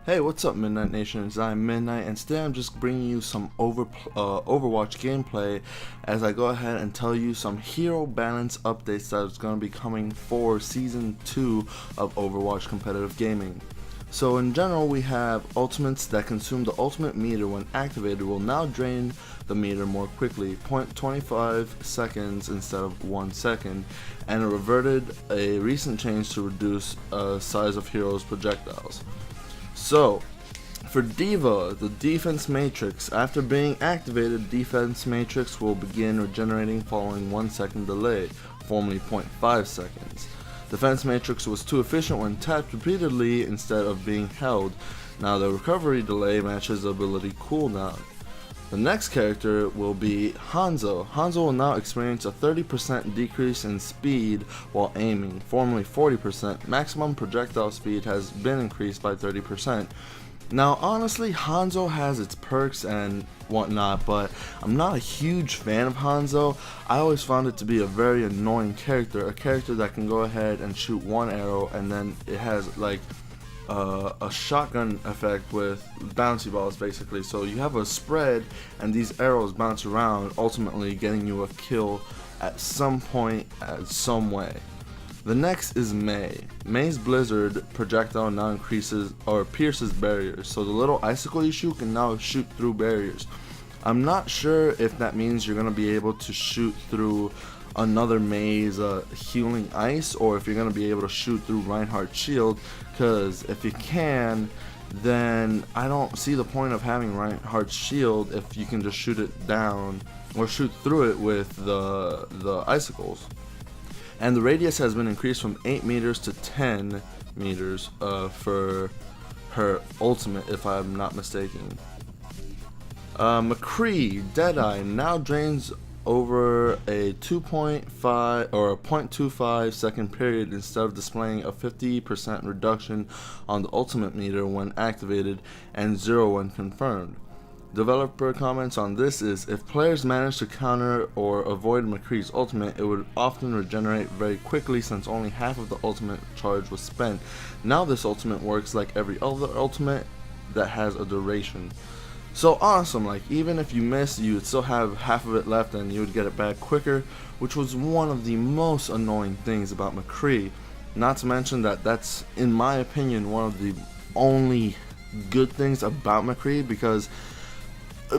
Hey, what's up, Midnight Nation? It's I, Midnight, and today I'm just bringing you some Overwatch gameplay as I go ahead and tell you some hero balance updates that is going to be coming for Season 2 of Overwatch competitive gaming. So in general, we have ultimates that consume the ultimate meter when activated will now drain the meter more quickly, 0.25 seconds instead of 1 second, and it reverted a recent change to reduce size of heroes' projectiles. So, for D.Va, the defense matrix, after being activated, defense matrix will begin regenerating following 1 second delay, formerly 0.5 seconds. Defense matrix was too efficient when tapped repeatedly instead of being held. Now the recovery delay matches the ability cooldown. The next character will be Hanzo. Hanzo will now experience a 30% decrease in speed while aiming, formerly 40%. Maximum projectile speed has been increased by 30%. Now honestly, Hanzo has its perks and whatnot, but I'm not a huge fan of Hanzo. I always found it to be a very annoying character, a character that can go ahead and shoot one arrow and then it has like a shotgun effect with bouncy balls basically. So you have a spread and these arrows bounce around, ultimately getting you a kill at some point, some way. The next is Mei. Mei's Blizzard projectile now increases or pierces barriers, so the little icicle you shoot can now shoot through barriers. I'm not sure if that means you're going to be able to shoot through another Mei's healing ice, or if you're going to be able to shoot through Reinhardt's shield, because if you can, then I don't see the point of having Reinhardt's shield if you can just shoot it down or shoot through it with the icicles. And the radius has been increased from 8 meters to 10 meters for her ultimate, if I'm not mistaken. McCree Deadeye now drains over a 2.5 or a 0.25 second period instead of displaying a 50% reduction on the ultimate meter when activated and 0 when confirmed. Developer comments on this is, if players manage to counter or avoid McCree's ultimate, it would often regenerate very quickly since only half of the ultimate charge was spent. Now this ultimate works like every other ultimate that has a duration. So awesome, like even if you miss, you would still have half of it left and you would get it back quicker, which was one of the most annoying things about McCree. Not to mention that that's, in my opinion, one of the only good things about McCree, because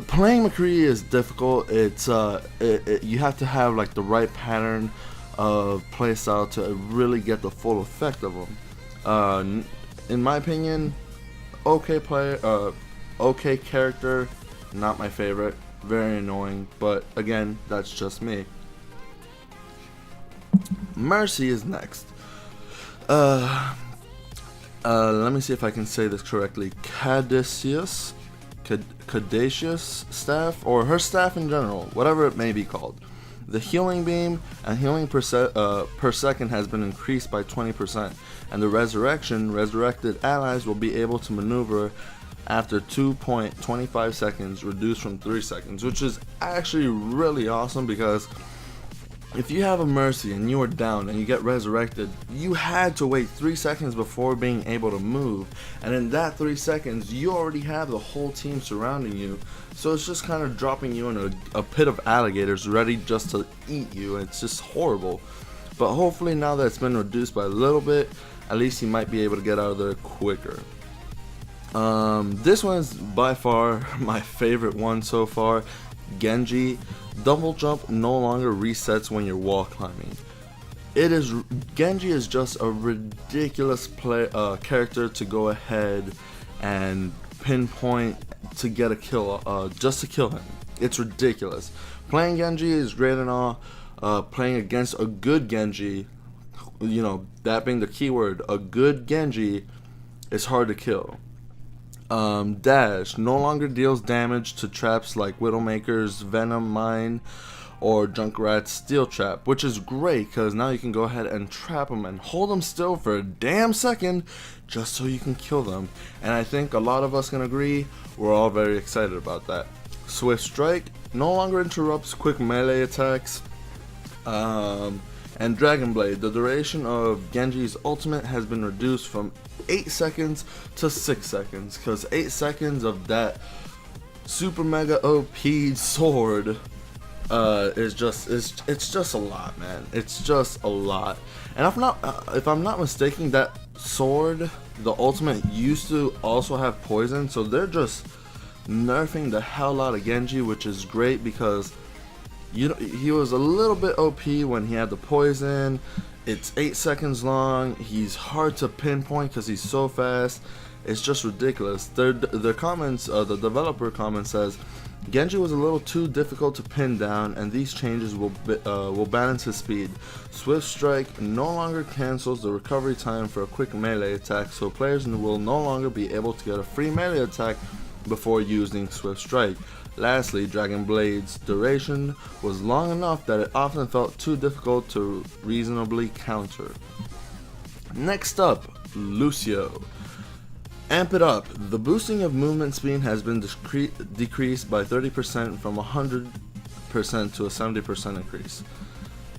playing McCree is difficult. It's you have to have like the right pattern of playstyle to really get the full effect of them. In my opinion, okay player, okay character, not my favorite, very annoying, but again, that's just me. Mercy is next. Let me see if I can say this correctly. Caduceus staff, or her staff in general, whatever it may be called. The healing beam and healing per second has been increased by 20%, and the resurrected allies will be able to maneuver after 2.25 seconds, reduced from 3 seconds, which is actually really awesome, because if you have a Mercy and you are down and you get resurrected, you had to wait 3 seconds before being able to move, and in that 3 seconds you already have the whole team surrounding you, so it's just kind of dropping you in a pit of alligators ready just to eat you. It's just horrible. But hopefully now that it's been reduced by a little bit, at least you might be able to get out of there quicker. This one is by far my favorite one so far. Genji. Double jump no longer resets when you're wall climbing. Genji is just a ridiculous character to go ahead and pinpoint to get a kill, just to kill him. It's ridiculous. Playing Genji is great and all. Playing against a good Genji, you know, that being the keyword, a good Genji, is hard to kill. Dash no longer deals damage to traps like Widowmaker's Venom Mine or Junkrat's Steel Trap, which is great because now you can go ahead and trap them and hold them still for a damn second just so you can kill them. And I think a lot of us can agree, we're all very excited about that. Swift Strike no longer interrupts quick melee attacks. And Dragon Blade, the duration of Genji's ultimate has been reduced from 8 seconds to 6 seconds, because 8 seconds of that super mega OP sword is just it's just a lot, man. It's just a lot. And if I'm not mistaken, that sword, the ultimate, used to also have poison, so they're just nerfing the hell out of Genji, which is great because he was a little bit OP when he had the poison. It's 8 seconds long. He's hard to pinpoint because he's so fast. It's just ridiculous. Their comments, the developer comment says, Genji was a little too difficult to pin down, and these changes will balance his speed. Swift Strike no longer cancels the recovery time for a quick melee attack, so players will no longer be able to get a free melee attack before using Swift Strike. Lastly, Dragon Blade's duration was long enough that it often felt too difficult to reasonably counter. Next up, Lucio. Amp it up. The boosting of movement speed has been decreased by 30% from 100% to a 70% increase.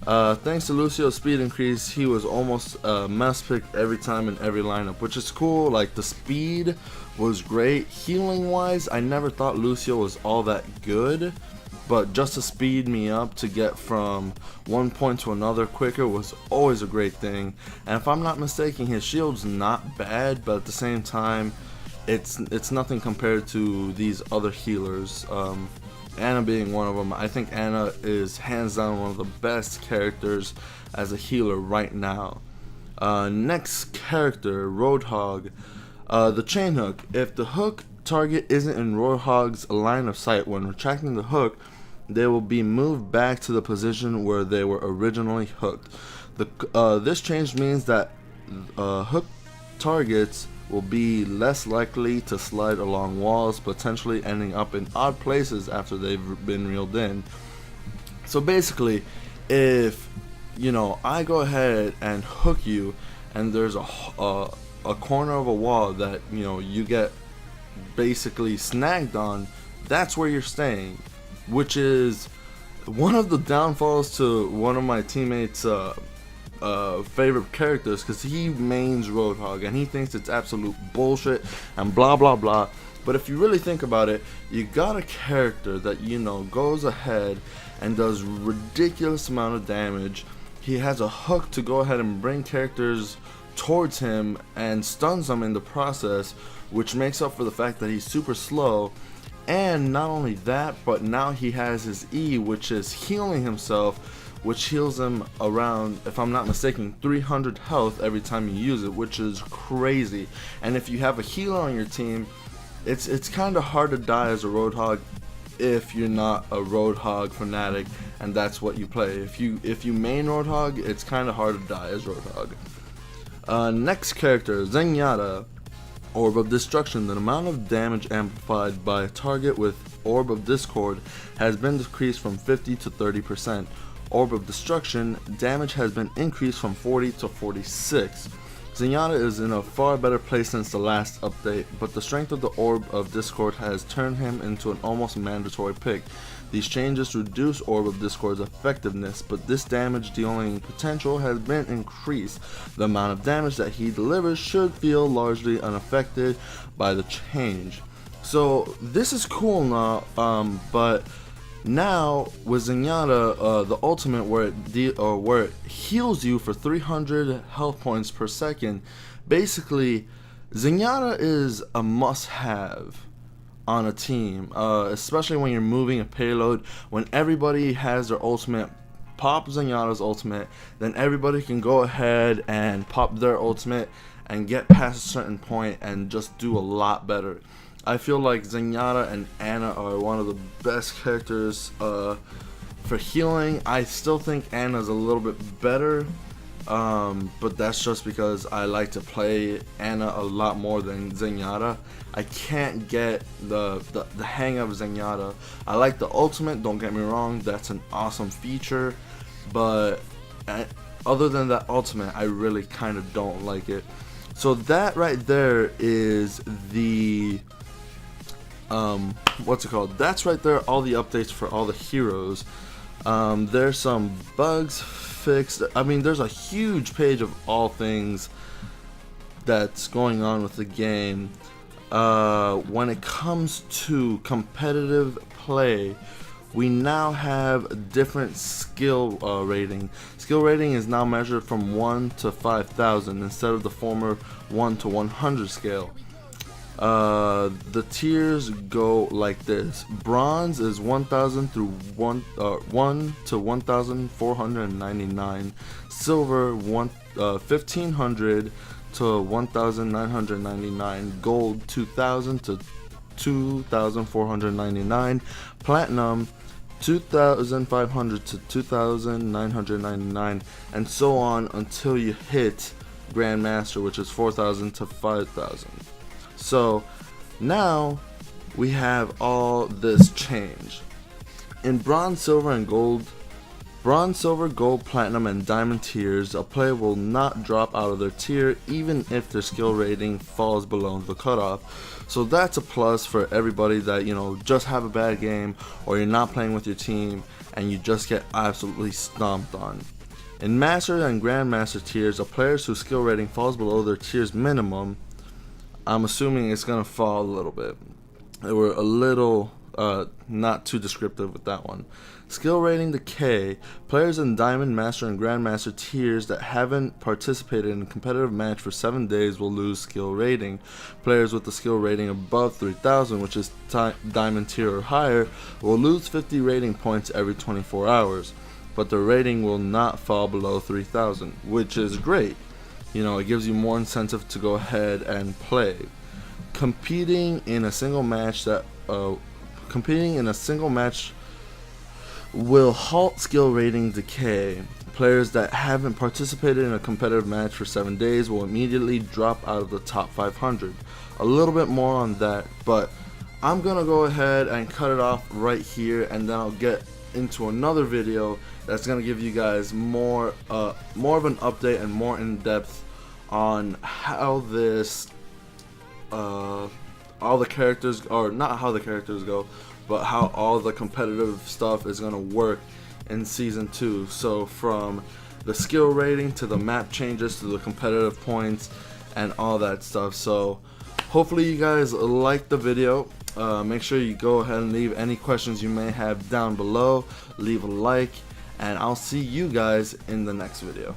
Thanks to Lucio's speed increase, he was almost must picked every time in every lineup, which is cool. Like, the speed was great. Healing wise, I never thought Lucio was all that good, but just to speed me up to get from one point to another quicker was always a great thing. And if I'm not mistaken, his shield's not bad, but at the same time, it's nothing compared to these other healers. Ana being one of them. I think Ana is hands down one of the best characters as a healer right now. Next character, Roadhog. The chain hook. If the hook target isn't in Roadhog's line of sight when retracting the hook, they will be moved back to the position where they were originally hooked. This change means that hook targets will be less likely to slide along walls, potentially ending up in odd places after they've been reeled in. So basically, if I go ahead and hook you, and there's a corner of a wall that you get basically snagged on, that's where you're staying, which is one of the downfalls to one of my teammates' favorite characters, because he mains Roadhog and he thinks it's absolute bullshit and blah blah blah. But if you really think about it, you got a character that goes ahead and does ridiculous amount of damage. He has a hook to go ahead and bring characters towards him and stuns them in the process, which makes up for the fact that he's super slow. And not only that, but now he has his E, which is healing himself, which heals him around, if I'm not mistaken, 300 health every time you use it, which is crazy. And if you have a healer on your team, it's kind of hard to die as a Roadhog if you're not a Roadhog fanatic and that's what you play. If you main Roadhog, it's kind of hard to die as Roadhog. Next character, Zenyatta. Orb of Destruction. The amount of damage amplified by a target with Orb of Discord has been decreased from 50 to 30%. Orb of Destruction damage has been increased from 40 to 46. Zenyatta is in a far better place since the last update, but the strength of the Orb of Discord has turned him into an almost mandatory pick. These changes reduce Orb of Discord's effectiveness, but this damage dealing potential has been increased. The amount of damage that he delivers should feel largely unaffected by the change. So this is cool now, but now with Zenyatta, the ultimate where it heals you for 300 health points per second, basically Zenyatta is a must-have on a team, especially when you're moving a payload. When everybody has their ultimate, pop Zenyatta's ultimate, then everybody can go ahead and pop their ultimate and get past a certain point and just do a lot better. I feel like Zenyatta and Ana are one of the best characters for healing. I still think Ana's a little bit better, but that's just because I like to play Ana a lot more than Zenyatta. I can't get the hang of Zenyatta. I like the ultimate, don't get me wrong, that's an awesome feature, but other than that ultimate, I really kind of don't like it. So that right there is the what's it called? That's right there, all the updates for all the heroes. There's some bugs fixed. I mean, there's a huge page of all things that's going on with the game. When it comes to competitive play, we now have different skill rating. Skill rating is now measured from 1 to 5,000 instead of the former 1 to 100 scale. The tiers go like this. Bronze is 1,000 through 1 to 1,499. Silver 1,500 to 1,999. Gold 2,000 to 2,499. Platinum 2,500 to 2,999, and so on until you hit Grandmaster, which is 4,000 to 5,000. So now we have all this change. In bronze, silver, and gold, bronze, silver, gold, platinum, and diamond tiers, a player will not drop out of their tier even if their skill rating falls below the cutoff. So that's a plus for everybody that, you know, just have a bad game, or you're not playing with your team and you just get absolutely stomped on. In master and grandmaster tiers, a players whose skill rating falls below their tier's minimum, I'm assuming it's gonna fall a little bit. They were a little not too descriptive with that one. Skill rating decay. Players in Diamond, Master, and Grandmaster tiers that haven't participated in a competitive match for 7 days will lose skill rating. Players with a skill rating above 3,000, which is Diamond tier or higher, will lose 50 rating points every 24 hours, but their rating will not fall below 3,000, which is great. You know, it gives you more incentive to go ahead and play. Competing in a single match will halt skill rating decay. Players that haven't participated in a competitive match for 7 days will immediately drop out of the top 500. A little bit more on that, but I'm gonna go ahead and cut it off right here, and then I'll get into another video that's gonna give you guys more of an update and more in depth on how this all the characters, or not how the characters go, but how all the competitive stuff is gonna work in season 2. So from the skill rating to the map changes to the competitive points and all that stuff. So hopefully you guys liked the video. Make sure you go ahead and leave any questions you may have down below. Leave a like, and I'll see you guys in the next video.